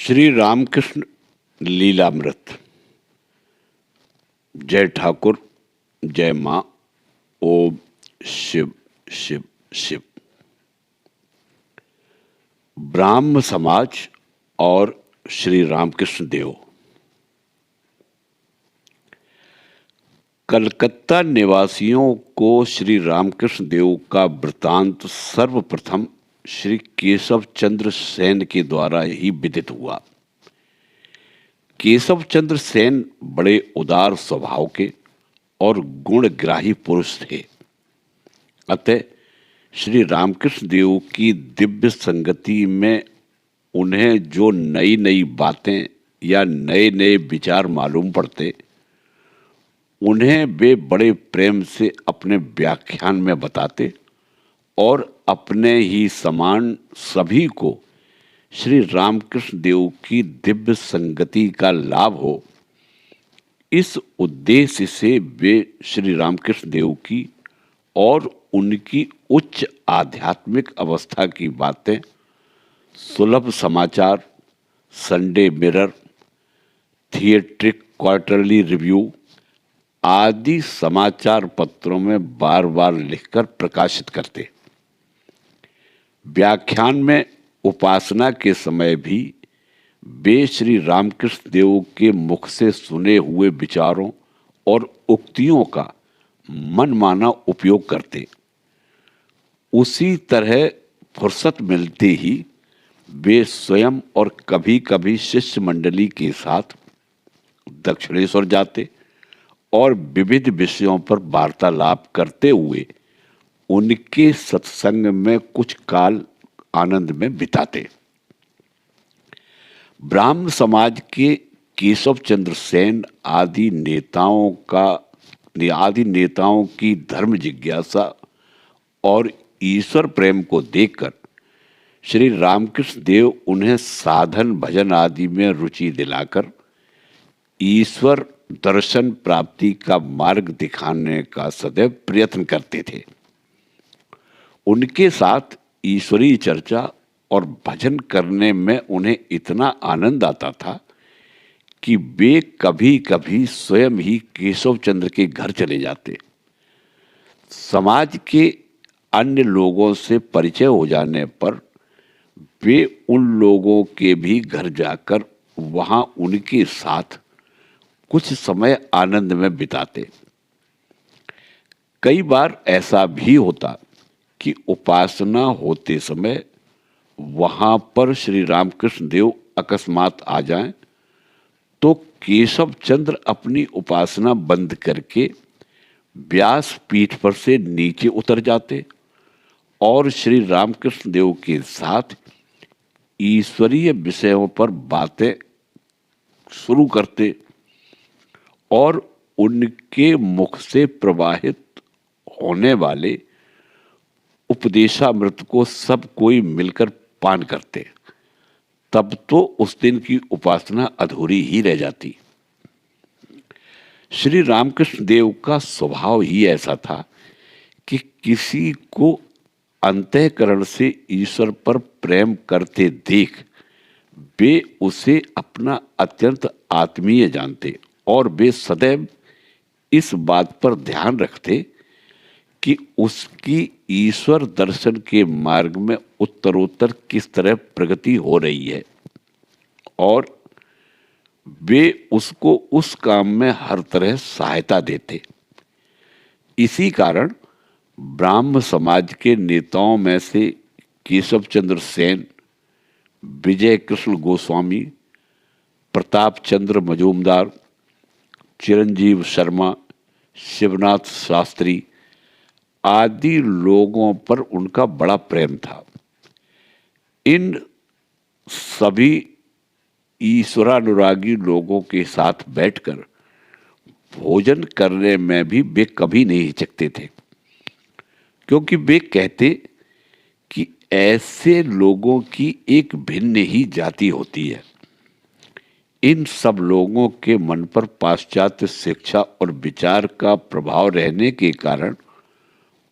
श्री रामकृष्ण लीलामृत। जय ठाकुर, जय माँ। ओम शिव शिव शिव। ब्राह्म समाज और श्री रामकृष्ण देव। कलकत्ता निवासियों को श्री रामकृष्ण देव का वृतांत सर्वप्रथम श्री केशव चंद्र सेन के द्वारा ही विदित हुआ। केशव चंद्र सेन बड़े उदार स्वभाव के और गुणग्राही पुरुष थे। अतः श्री रामकृष्ण देव की दिव्य संगति में उन्हें जो नई नई बातें या नए नए विचार मालूम पड़ते, उन्हें वे बड़े प्रेम से अपने व्याख्यान में बताते और अपने ही समान सभी को श्री रामकृष्ण देव की दिव्य संगति का लाभ हो, इस उद्देश्य से वे श्री रामकृष्ण देव की और उनकी उच्च आध्यात्मिक अवस्था की बातें सुलभ समाचार, संडे मिरर, थिएट्रिक क्वार्टरली रिव्यू आदि समाचार पत्रों में बार बार लिखकर प्रकाशित करते। व्याख्यान में उपासना के समय भी वे श्री रामकृष्ण देव के मुख से सुने हुए विचारों और उक्तियों का मनमाना उपयोग करते। उसी तरह फुर्सत मिलते ही वे स्वयं और कभी कभी शिष्य मंडली के साथ दक्षिणेश्वर जाते और विविध विषयों पर वार्तालाप करते हुए उनके सत्संग में कुछ काल आनंद में बिताते। ब्राह्म समाज के केशव चंद्र सेन आदि नेताओं की धर्म जिज्ञासा और ईश्वर प्रेम को देखकर श्री रामकृष्ण देव उन्हें साधन भजन आदि में रुचि दिलाकर ईश्वर दर्शन प्राप्ति का मार्ग दिखाने का सदैव प्रयत्न करते थे। उनके साथ ईश्वरीय चर्चा और भजन करने में उन्हें इतना आनंद आता था कि वे कभी कभी स्वयं ही केशव चंद्र के घर चले जाते। समाज के अन्य लोगों से परिचय हो जाने पर वे उन लोगों के भी घर जाकर वहां उनके साथ कुछ समय आनंद में बिताते। कई बार ऐसा भी होता कि उपासना होते समय वहां पर श्री रामकृष्ण देव अकस्मात आ जाएं, तो केशव चंद्र अपनी उपासना बंद करके व्यास पीठ पर से नीचे उतर जाते और श्री रामकृष्ण देव के साथ ईश्वरीय विषयों पर बातें शुरू करते और उनके मुख से प्रवाहित होने वाले उपदेशामृत को सब कोई मिलकर पान करते। तब तो उस दिन की उपासना अधूरी ही रह जाती। श्री रामकृष्ण देव का स्वभाव ही ऐसा था कि किसी को अंतःकरण से ईश्वर पर प्रेम करते देख वे उसे अपना अत्यंत आत्मीय जानते और वे सदैव इस बात पर ध्यान रखते कि उसकी ईश्वर दर्शन के मार्ग में उत्तरोत्तर किस तरह प्रगति हो रही है और वे उसको उस काम में हर तरह सहायता देते। इसी कारण ब्राह्म समाज के नेताओं में से केशव चंद्र सेन, विजय कृष्ण गोस्वामी, प्रताप चंद्र मजूमदार, चिरंजीव शर्मा, शिवनाथ शास्त्री आदि लोगों पर उनका बड़ा प्रेम था। इन सभी ईश्वरानुरागी लोगों के साथ बैठकर भोजन करने में भी वे कभी नहीं हिचकते थे, क्योंकि वे कहते कि ऐसे लोगों की एक भिन्न ही जाति होती है। इन सब लोगों के मन पर पाश्चात्य शिक्षा और विचार का प्रभाव रहने के कारण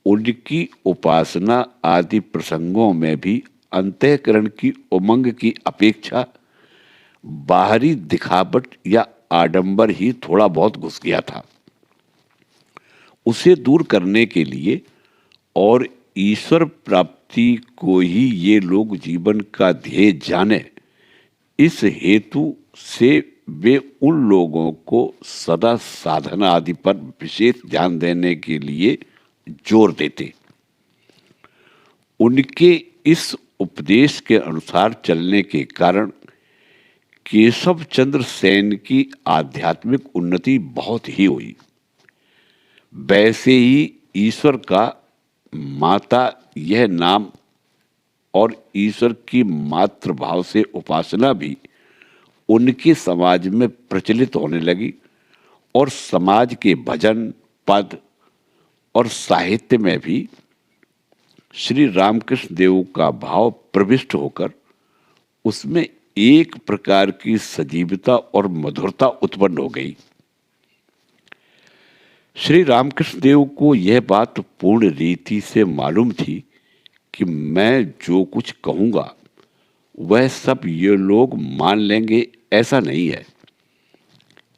उनकी उपासना आदि प्रसंगों में भी अंतःकरण की उमंग की अपेक्षा बाहरी दिखावट या आडंबर ही थोड़ा बहुत घुस गया था। उसे दूर करने के लिए और ईश्वर प्राप्ति को ही ये लोग जीवन का ध्येय जाने, इस हेतु से वे उन लोगों को सदा साधना आदि पर विशेष ध्यान देने के लिए जोर देते। उनके इस उपदेश के अनुसार चलने के कारण केशव चंद्र सेन की आध्यात्मिक उन्नति बहुत ही हुई। वैसे ही ईश्वर का माता यह नाम और ईश्वर की मातृभाव से उपासना भी उनके समाज में प्रचलित होने लगी और समाज के भजन, पद और साहित्य में भी श्री रामकृष्ण देव का भाव प्रविष्ट होकर उसमें एक प्रकार की सजीवता और मधुरता उत्पन्न हो गई। श्री रामकृष्ण देव को यह बात पूर्ण रीति से मालूम थी कि मैं जो कुछ कहूँगा वह सब ये लोग मान लेंगे, ऐसा नहीं है।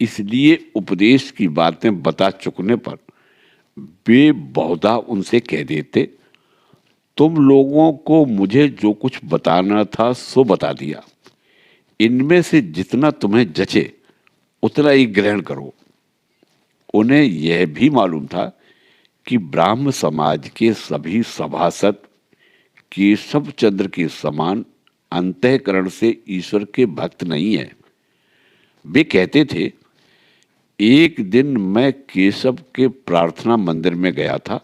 इसलिए उपदेश की बातें बता चुकने पर वे बहुधा उनसे कह देते, तुम लोगों को मुझे जो कुछ बताना था सो बता दिया, इनमें से जितना तुम्हें जचे उतना ही ग्रहण करो। उन्हें यह भी मालूम था कि ब्राह्म समाज के सभी सभासद केशव चंद्र के समान अंतःकरण से ईश्वर के भक्त नहीं है। वे कहते थे, एक दिन मैं केशव के प्रार्थना मंदिर में गया था।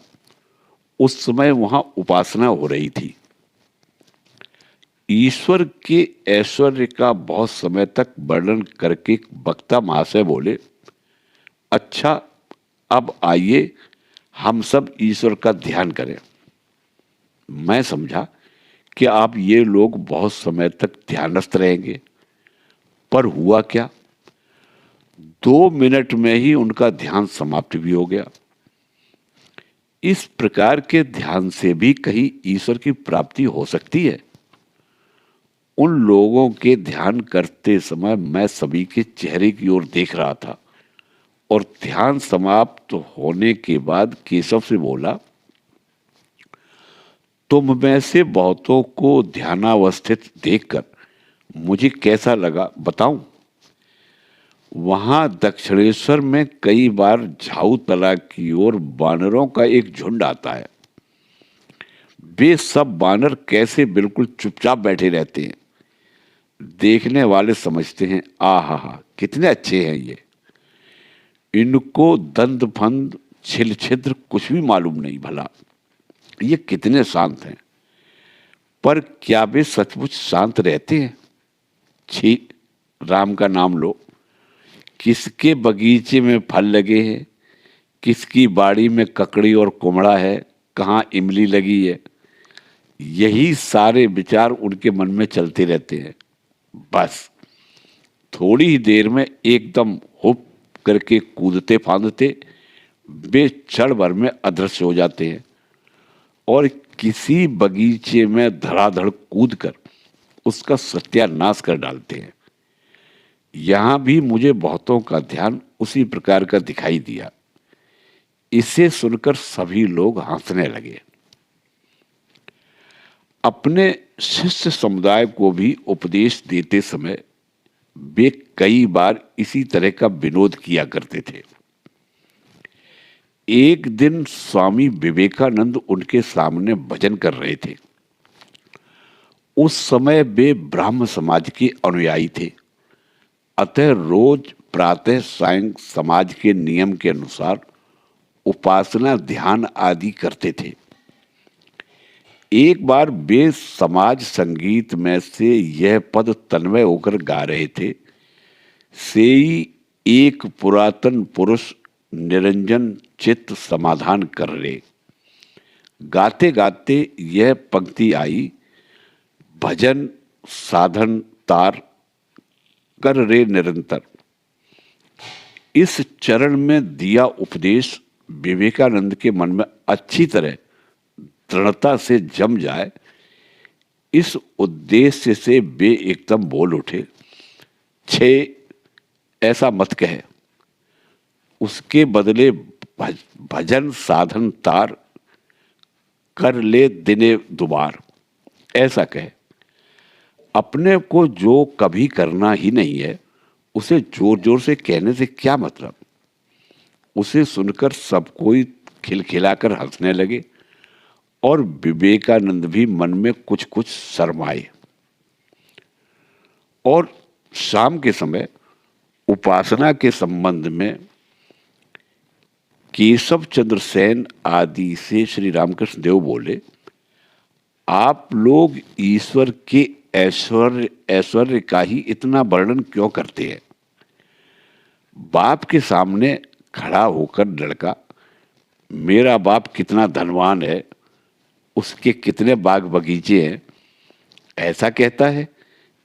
उस समय वहां उपासना हो रही थी। ईश्वर के ऐश्वर्य का बहुत समय तक वर्णन करके वक्ता महाशय बोले, अच्छा अब आइए हम सब ईश्वर का ध्यान करें। मैं समझा कि आप ये लोग बहुत समय तक ध्यानस्थ रहेंगे, पर हुआ क्या, 2 मिनट में ही उनका ध्यान समाप्त भी हो गया। इस प्रकार के ध्यान से भी कहीं ईश्वर की प्राप्ति हो सकती है? उन लोगों के ध्यान करते समय मैं सभी के चेहरे की ओर देख रहा था और ध्यान समाप्त होने के बाद केशव से बोला, तुम में से बहुतों को ध्यानावस्थित देखकर मुझे कैसा लगा बताऊं? वहां दक्षिणेश्वर में कई बार झाऊ तला की ओर बानरों का एक झुंड आता है। वे सब बानर कैसे बिल्कुल चुपचाप बैठे रहते हैं। देखने वाले समझते हैं, आहा कितने अच्छे हैं ये, इनको दंत फंद छिल छिद्र कुछ भी मालूम नहीं, भला ये कितने शांत हैं। पर क्या वे सचमुच शांत रहते हैं? छी, राम का नाम लो, किसके बगीचे में फल लगे हैं, किसकी बाड़ी में ककड़ी और कुमड़ा है, कहाँ इमली लगी है, यही सारे विचार उनके मन में चलते रहते हैं। बस थोड़ी ही देर में एकदम हुप करके कूदते फांदते वे क्षण भर में अदृश्य हो जाते हैं और किसी बगीचे में धड़ाधड़ कूदकर उसका सत्यानाश कर डालते हैं। यहां भी मुझे बहुतों का ध्यान उसी प्रकार का दिखाई दिया। इसे सुनकर सभी लोग हंसने लगे। अपने शिष्य समुदाय को भी उपदेश देते समय वे कई बार इसी तरह का विनोद किया करते थे। एक दिन स्वामी विवेकानंद उनके सामने भजन कर रहे थे। उस समय वे ब्राह्म समाज के अनुयायी थे, अतः रोज प्रातः सायं समाज के नियम के अनुसार उपासना ध्यान आदि करते थे। एक बार वे समाज संगीत में से यह पद तन्मय होकर गा रहे थे, सेई एक पुरातन पुरुष निरंजन चित्त समाधान कर रे। गाते गाते यह पंक्ति आई, भजन साधन तार कर रे निरंतर। इस चरण में दिया उपदेश विवेकानंद के मन में अच्छी तरह दृढ़ता से जम जाए, इस उद्देश्य से वे एकदम बोल उठे, छे ऐसा मत कहे, उसके बदले भजन साधन तार, कर ले दिने दुबार, ऐसा कहे। अपने को जो कभी करना ही नहीं है उसे जोर जोर से कहने से क्या मतलब। उसे सुनकर सब कोई खिलखिलाकर हंसने लगे और विवेकानंद भी मन में कुछ कुछ शर्माए। और शाम के समय उपासना के संबंध में केशव चंद्र सेन आदि से श्री रामकृष्ण देव बोले, आप लोग ईश्वर के ऐश्वर्य का ही इतना वर्णन क्यों करते हैं। बाप के सामने खड़ा होकर लड़का मेरा बाप कितना धनवान है, उसके कितने बाग बगीचे हैं, ऐसा कहता है,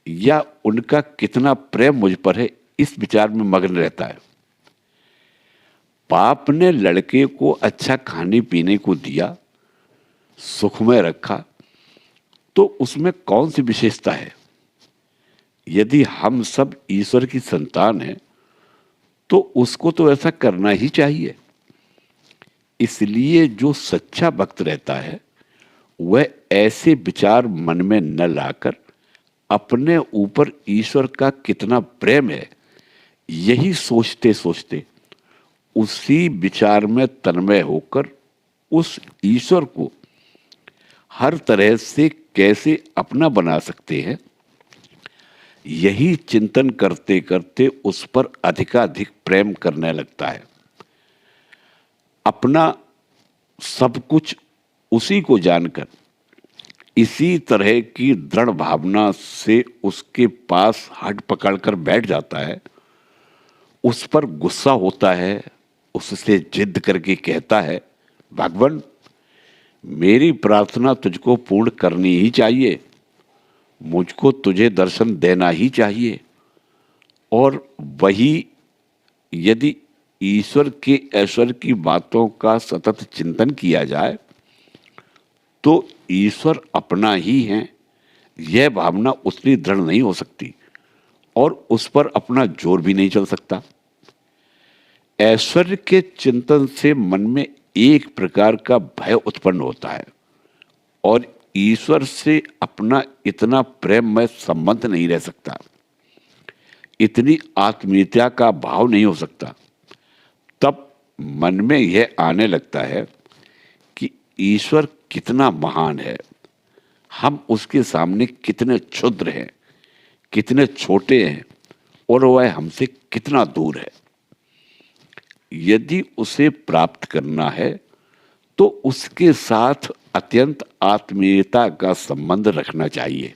या उनका कितना प्रेम मुझ पर है, इस विचार में मग्न रहता है। बाप ने लड़के को अच्छा खाने पीने को दिया, सुख में रखा, तो उसमें कौन सी विशेषता है। यदि हम सब ईश्वर की संतान हैं तो उसको तो ऐसा करना ही चाहिए। इसलिए जो सच्चा भक्त रहता है वह ऐसे विचार मन में न लाकर अपने ऊपर ईश्वर का कितना प्रेम है यही सोचते सोचते उसी विचार में तन्मय होकर उस ईश्वर को हर तरह से कैसे अपना बना सकते हैं, यही चिंतन करते करते उस पर अधिकाधिक प्रेम करने लगता है। अपना सब कुछ उसी को जानकर इसी तरह की दृढ़ भावना से उसके पास हट पकड़कर बैठ जाता है, उस पर गुस्सा होता है, उससे जिद करके कहता है, भगवान मेरी प्रार्थना तुझको पूर्ण करनी ही चाहिए, मुझको तुझे दर्शन देना ही चाहिए। और वही यदि ईश्वर के ऐश्वर्य की बातों का सतत चिंतन किया जाए तो ईश्वर अपना ही है, यह भावना उतनी दृढ़ नहीं हो सकती और उस पर अपना जोर भी नहीं चल सकता। ऐश्वर्य के चिंतन से मन में एक प्रकार का भय उत्पन्न होता है और ईश्वर से अपना इतना प्रेममय संबंध नहीं रह सकता, इतनी आत्मीयता का भाव नहीं हो सकता। तब मन में यह आने लगता है कि ईश्वर कितना महान है, हम उसके सामने कितने क्षुद्र हैं, कितने छोटे हैं और वह हमसे कितना दूर है। यदि उसे प्राप्त करना है तो उसके साथ अत्यंत आत्मीयता का संबंध रखना चाहिए।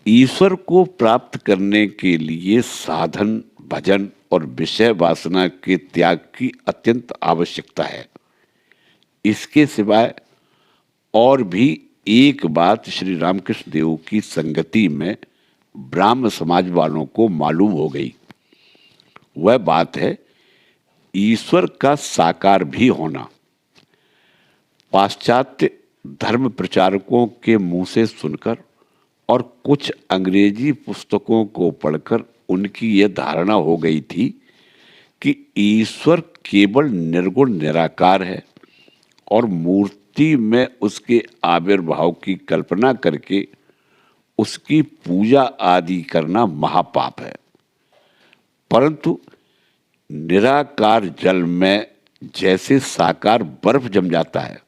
ईश्वर को प्राप्त करने के लिए साधन, भजन और विषय वासना के त्याग की अत्यंत आवश्यकता है। इसके सिवाय और भी एक बात श्री रामकृष्ण देव की संगति में ब्राह्म समाज वालों को मालूम हो गई। वह बात है ईश्वर का साकार भी होना। पाश्चात्य धर्म प्रचारकों के मुंह से सुनकर और कुछ अंग्रेजी पुस्तकों को पढ़कर उनकी यह धारणा हो गई थी कि ईश्वर केवल निर्गुण निराकार है और मूर्ति में उसके आविर्भाव की कल्पना करके उसकी पूजा आदि करना महापाप है। परंतु निराकार जल में जैसे साकार बर्फ जम जाता है,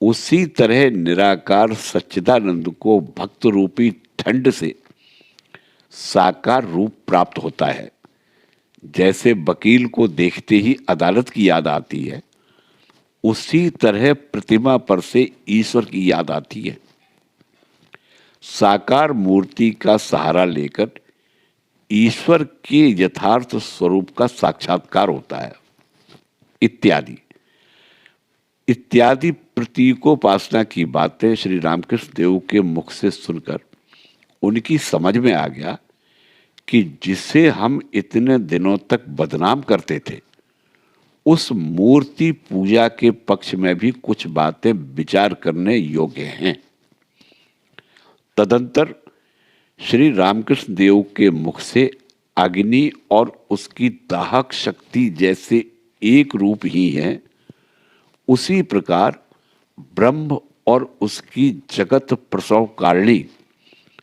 उसी तरह निराकार सच्चिदानंद को भक्त रूपी ठंड से साकार रूप प्राप्त होता है। जैसे वकील को देखते ही अदालत की याद आती है, उसी तरह प्रतिमा पर से ईश्वर की याद आती है। साकार मूर्ति का सहारा लेकर ईश्वर के यथार्थ स्वरूप का साक्षात्कार होता है। इत्यादि इत्यादि प्रतीकोपासना की बातें श्री रामकृष्ण देव के मुख से सुनकर उनकी समझ में आ गया कि जिसे हम इतने दिनों तक बदनाम करते थे, उस मूर्ति पूजा के पक्ष में भी कुछ बातें विचार करने योग्य हैं। तदंतर श्री रामकृष्ण देव के मुख से अग्नि और उसकी दाहक शक्ति जैसे एक रूप ही हैं, उसी प्रकार ब्रह्म और उसकी जगत प्रसव कारिणी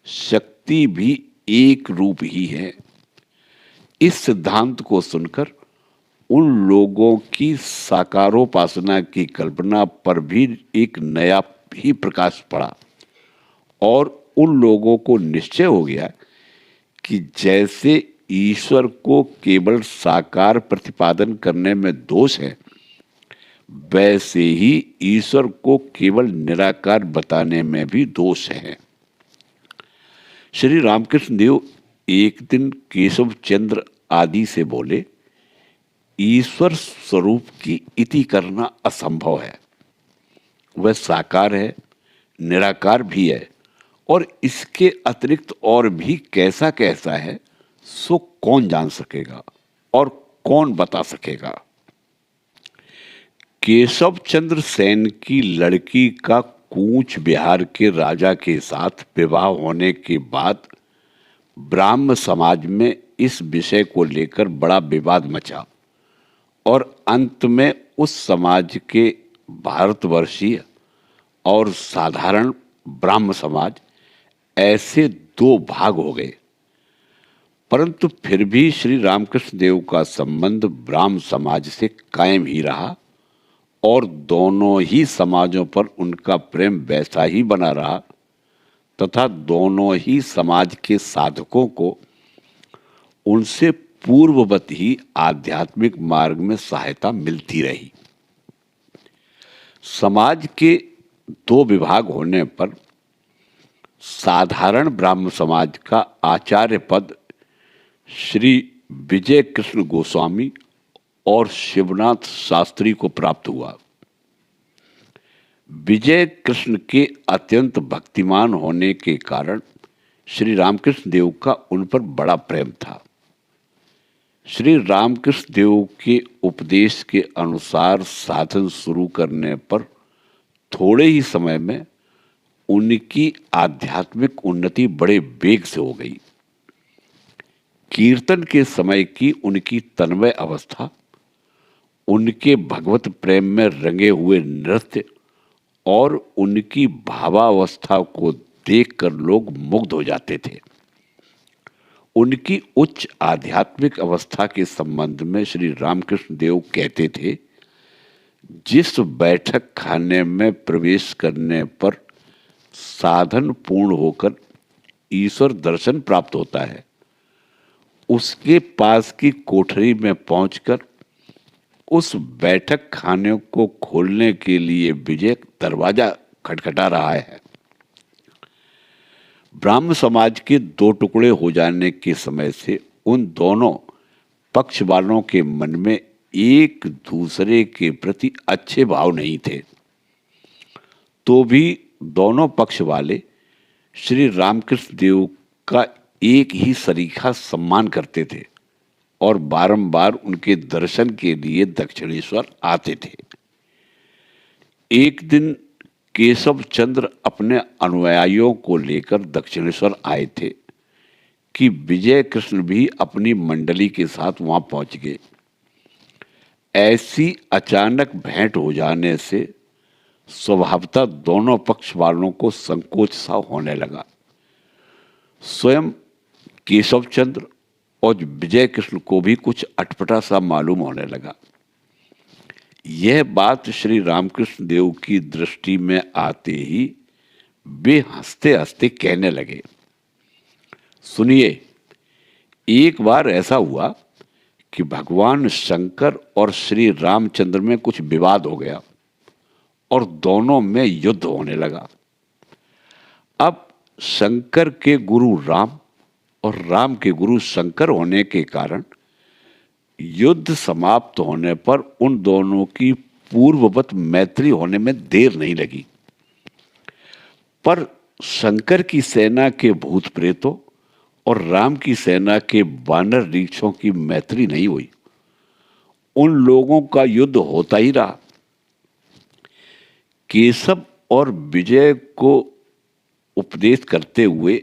शक्ति भी एक रूप ही है। इस सिद्धांत को सुनकर उन लोगों की साकारोपासना की कल्पना पर भी एक नया ही प्रकाश पड़ा और उन लोगों को निश्चय हो गया कि जैसे ईश्वर को केवल साकार प्रतिपादन करने में दोष है, वैसे ही ईश्वर को केवल निराकार बताने में भी दोष है। श्री रामकृष्ण देव एक दिन केशव चंद्र आदि से बोले, ईश्वर स्वरूप की इति करना असंभव है। वह साकार है, निराकार भी है और इसके अतिरिक्त और भी कैसा कैसा है सो कौन जान सकेगा और कौन बता सकेगा। केशव चंद्र सेन की लड़की का कूच बिहार के राजा के साथ विवाह होने के बाद ब्राह्म समाज में इस विषय को लेकर बड़ा विवाद मचा और अंत में उस समाज के भारतवर्षीय और साधारण ब्राह्म समाज ऐसे दो भाग हो गए। परंतु फिर भी श्री रामकृष्ण देव का संबंध ब्राह्म समाज से कायम ही रहा और दोनों ही समाजों पर उनका प्रेम वैसा ही बना रहा तथा दोनों ही समाज के साधकों को उनसे पूर्ववत ही आध्यात्मिक मार्ग में सहायता मिलती रही। समाज के दो विभाग होने पर साधारण ब्राह्म समाज का आचार्य पद श्री विजय कृष्ण गोस्वामी और शिवनाथ शास्त्री को प्राप्त हुआ। विजय कृष्ण के अत्यंत भक्तिमान होने के कारण श्री रामकृष्ण देव का उन पर बड़ा प्रेम था। श्री रामकृष्ण देव के उपदेश के अनुसार साधन शुरू करने पर थोड़े ही समय में उनकी आध्यात्मिक उन्नति बड़े वेग से हो गई। कीर्तन के समय की उनकी तन्मय अवस्था, उनके भगवत प्रेम में रंगे हुए नृत्य और उनकी भावावस्था को देखकर लोग मुग्ध हो जाते थे। उनकी उच्च आध्यात्मिक अवस्था के संबंध में श्री रामकृष्ण देव कहते थे, जिस बैठक खाने में प्रवेश करने पर साधन पूर्ण होकर ईश्वर दर्शन प्राप्त होता है, उसके पास की कोठरी में पहुंचकर उस बैठक खाने को खोलने के लिए विजय दरवाजा खटखटा रहा है। ब्राह्म समाज के दो टुकड़े हो जाने के समय से उन दोनों पक्ष वालों के मन में एक दूसरे के प्रति अच्छे भाव नहीं थे, तो भी दोनों पक्ष वाले श्री रामकृष्ण देव का एक ही सरीखा सम्मान करते थे और बारंबार उनके दर्शन के लिए दक्षिणेश्वर आते थे। एक दिन केशव चंद्र अपने अनुयायियों को लेकर दक्षिणेश्वर आए थे कि विजय कृष्ण भी अपनी मंडली के साथ वहां पहुंच गए। ऐसी अचानक भेंट हो जाने से स्वभावतः दोनों पक्ष वालों को संकोच सा होने लगा। स्वयं केशव चंद्र और विजय कृष्ण को भी कुछ अटपटा सा मालूम होने लगा। यह बात श्री रामकृष्ण देव की दृष्टि में आते ही वे हंसते हंसते कहने लगे, सुनिए, एक बार ऐसा हुआ कि भगवान शंकर और श्री रामचंद्र में कुछ विवाद हो गया और दोनों में युद्ध होने लगा। अब शंकर के गुरु राम और राम के गुरु शंकर होने के कारण युद्ध समाप्त होने पर उन दोनों की पूर्ववत मैत्री होने में देर नहीं लगी। पर शंकर की सेना के भूत प्रेतों और राम की सेना के वानर रीछों की मैत्री नहीं हुई। उन लोगों का युद्ध होता ही रहा। केशव और विजय को उपदेश करते हुए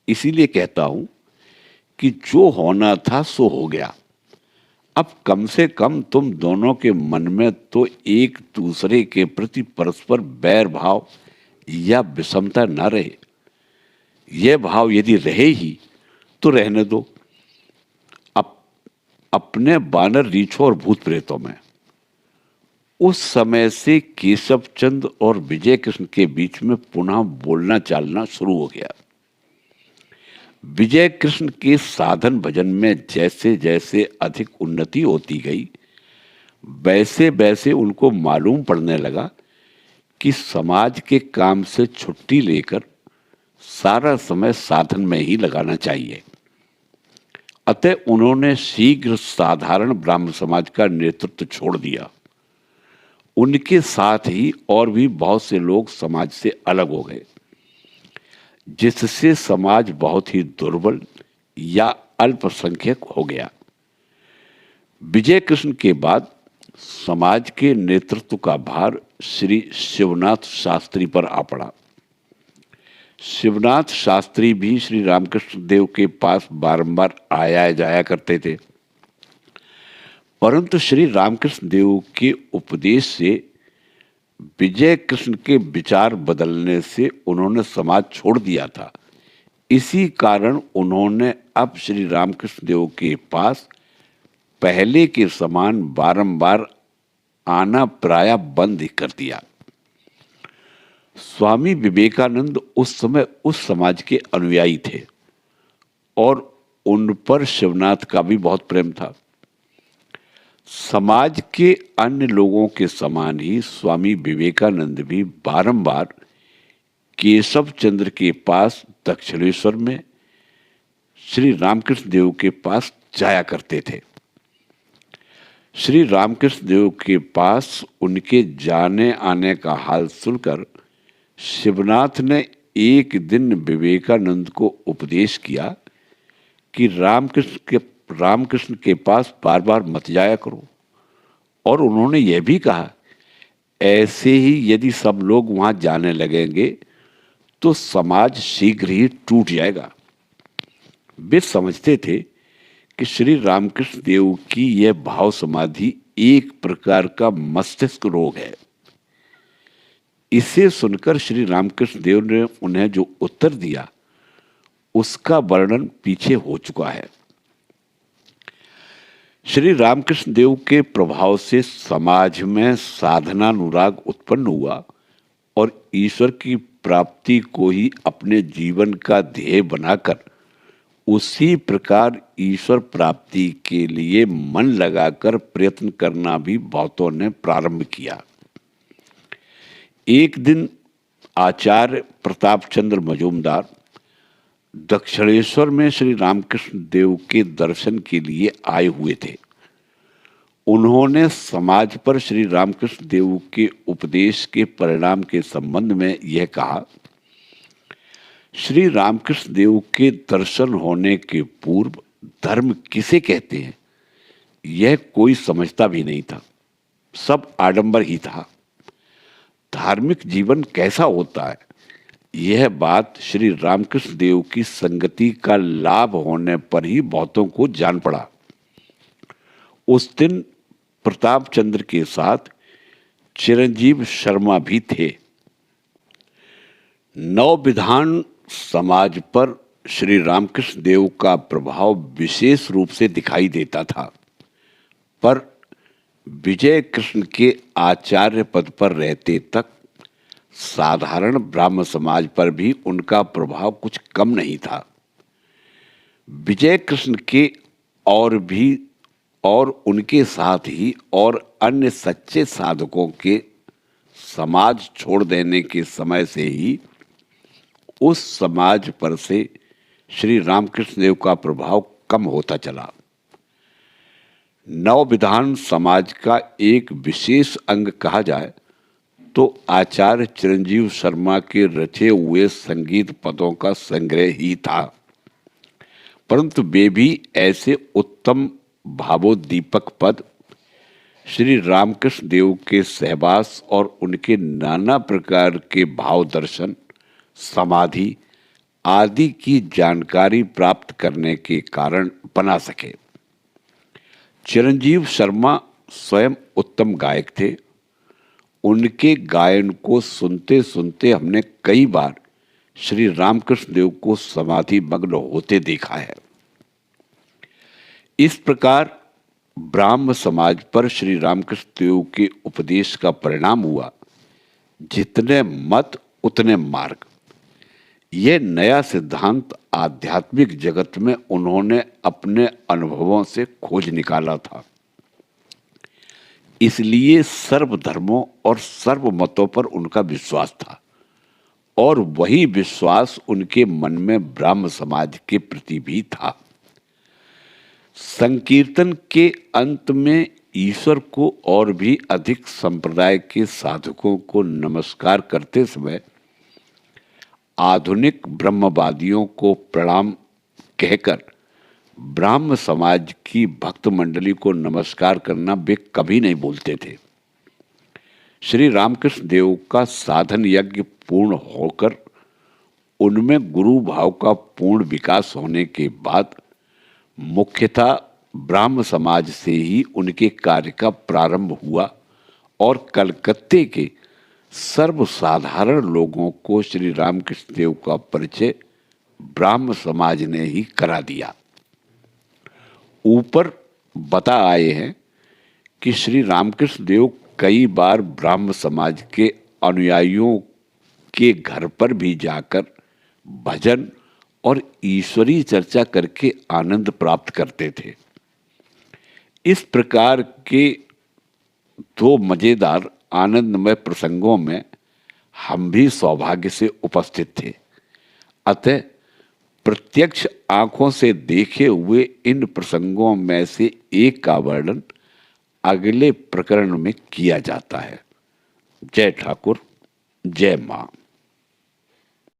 इसीलिए कहता हूं कि जो होना था सो हो गया। अब कम से कम तुम दोनों के मन में तो एक दूसरे के प्रति परस्पर बैर भाव या विषमता न रहे। यह भाव यदि रहे ही तो रहने दो। अपने वानर रीछों और भूत प्रेतों में उस समय से केशव चंद और विजय कृष्ण के बीच में पुनः बोलना चालना शुरू हो गया। विजय कृष्ण के साधन भजन में जैसे जैसे अधिक उन्नति होती गई, वैसे वैसे उनको मालूम पड़ने लगा कि समाज के काम से छुट्टी लेकर सारा समय साधन में ही लगाना चाहिए। अतः उन्होंने शीघ्र साधारण ब्राह्मण समाज का नेतृत्व छोड़ दिया। उनके साथ ही और भी बहुत से लोग समाज से अलग हो गए, जिससे समाज बहुत ही दुर्बल या अल्पसंख्यक हो गया। विजय कृष्ण के बाद समाज के नेतृत्व का भार श्री शिवनाथ शास्त्री पर आ पड़ा। शिवनाथ शास्त्री भी श्री रामकृष्ण देव के पास बारंबार आया जाया करते थे, परंतु श्री रामकृष्ण देव के उपदेश से विजय कृष्ण के विचार बदलने से उन्होंने समाज छोड़ दिया था। इसी कारण उन्होंने अब श्री रामकृष्ण देव के पास पहले के समान बारंबार आना प्राय बंद ही कर दिया। स्वामी विवेकानंद उस समय उस समाज के अनुयायी थे और उन पर शिवनाथ का भी बहुत प्रेम था। समाज के अन्य लोगों के समान ही स्वामी विवेकानंद भी बारंबार केशव चंद्र के पास दक्षिणेश्वर में श्री रामकृष्ण देव के पास जाया करते थे। श्री रामकृष्ण देव के पास उनके जाने आने का हाल सुनकर शिवनाथ ने एक दिन विवेकानंद को उपदेश किया कि रामकृष्ण के पास बार बार मत जाया करो, और उन्होंने यह भी कहा, ऐसे ही यदि सब लोग वहां जाने लगेंगे तो समाज शीघ्र ही टूट जाएगा। वे समझते थे कि श्री रामकृष्ण देव की यह भाव समाधि एक प्रकार का मस्तिष्क रोग है। इसे सुनकर श्री रामकृष्ण देव ने उन्हें जो उत्तर दिया उसका वर्णन पीछे हो चुका है। श्री रामकृष्ण देव के प्रभाव से समाज में साधनानुराग उत्पन्न हुआ और ईश्वर की प्राप्ति को ही अपने जीवन का ध्येय बनाकर उसी प्रकार ईश्वर प्राप्ति के लिए मन लगाकर प्रयत्न करना भी बहुतों ने प्रारंभ किया। एक दिन आचार्य प्रताप चंद्र मजूमदार दक्षिणेश्वर में श्री रामकृष्ण देव के दर्शन के लिए आए हुए थे। उन्होंने समाज पर श्री रामकृष्ण देव के उपदेश के परिणाम के संबंध में यह कहा, श्री रामकृष्ण देव के दर्शन होने के पूर्व धर्म किसे कहते हैं यह कोई समझता भी नहीं था, सब आडंबर ही था। धार्मिक जीवन कैसा होता है यह बात श्री रामकृष्ण देव की संगति का लाभ होने पर ही बहुतों को जान पड़ा। उस दिन प्रताप चंद्र के साथ चिरंजीव शर्मा भी थे। नव विधान समाज पर श्री रामकृष्ण देव का प्रभाव विशेष रूप से दिखाई देता था, पर विजय कृष्ण के आचार्य पद पर रहते तक साधारण ब्राह्मण समाज पर भी उनका प्रभाव कुछ कम नहीं था। विजय कृष्ण के और उनके साथ ही और अन्य सच्चे साधकों के समाज छोड़ देने के समय से ही उस समाज पर से श्री रामकृष्ण देव का प्रभाव कम होता चला। नव विधान समाज का एक विशेष अंग कहा जाए तो आचार्य चिरंजीव शर्मा के रचे हुए संगीत पदों का संग्रह ही था, परंतु वे भी ऐसे उत्तम भावोद्दीपक पद श्री रामकृष्ण देव के सहवास और उनके नाना प्रकार के भाव दर्शन, समाधि आदि की जानकारी प्राप्त करने के कारण बना सके। चिरंजीव शर्मा स्वयं उत्तम गायक थे। उनके गायन को सुनते सुनते हमने कई बार श्री रामकृष्ण देव को समाधि मग्न होते देखा है। इस प्रकार ब्राह्म समाज पर श्री रामकृष्ण देव के उपदेश का परिणाम हुआ, जितने मत उतने मार्ग। यह नया सिद्धांत आध्यात्मिक जगत में उन्होंने अपने अनुभवों से खोज निकाला था। इसलिए सर्वधर्मों और सर्व मतों पर उनका विश्वास था और वही विश्वास उनके मन में ब्राह्म समाज के प्रति भी था। संकीर्तन के अंत में ईश्वर को और भी अधिक संप्रदाय के साधकों को नमस्कार करते समय आधुनिक ब्रह्मवादियों को प्रणाम कहकर ब्राह्म समाज की भक्त मंडली को नमस्कार करना वे कभी नहीं बोलते थे। श्री रामकृष्ण देव का साधन यज्ञ पूर्ण होकर उनमें गुरु भाव का पूर्ण विकास होने के बाद मुख्यतः ब्राह्म समाज से ही उनके कार्य का प्रारंभ हुआ और कलकत्ते के सर्वसाधारण लोगों को श्री रामकृष्ण देव का परिचय ब्राह्म समाज ने ही करा दिया। ऊपर बता आए हैं कि श्री रामकृष्ण देव कई बार ब्राह्म समाज के अनुयायियों के घर पर भी जाकर भजन और ईश्वरीय चर्चा करके आनंद प्राप्त करते थे। इस प्रकार के दो मजेदार आनंदमय प्रसंगों में हम भी सौभाग्य से उपस्थित थे। अतः प्रत्यक्ष आंखों से देखे हुए इन प्रसंगों में से एक का वर्णन अगले प्रकरण में किया जाता है। जय ठाकुर, जय मां।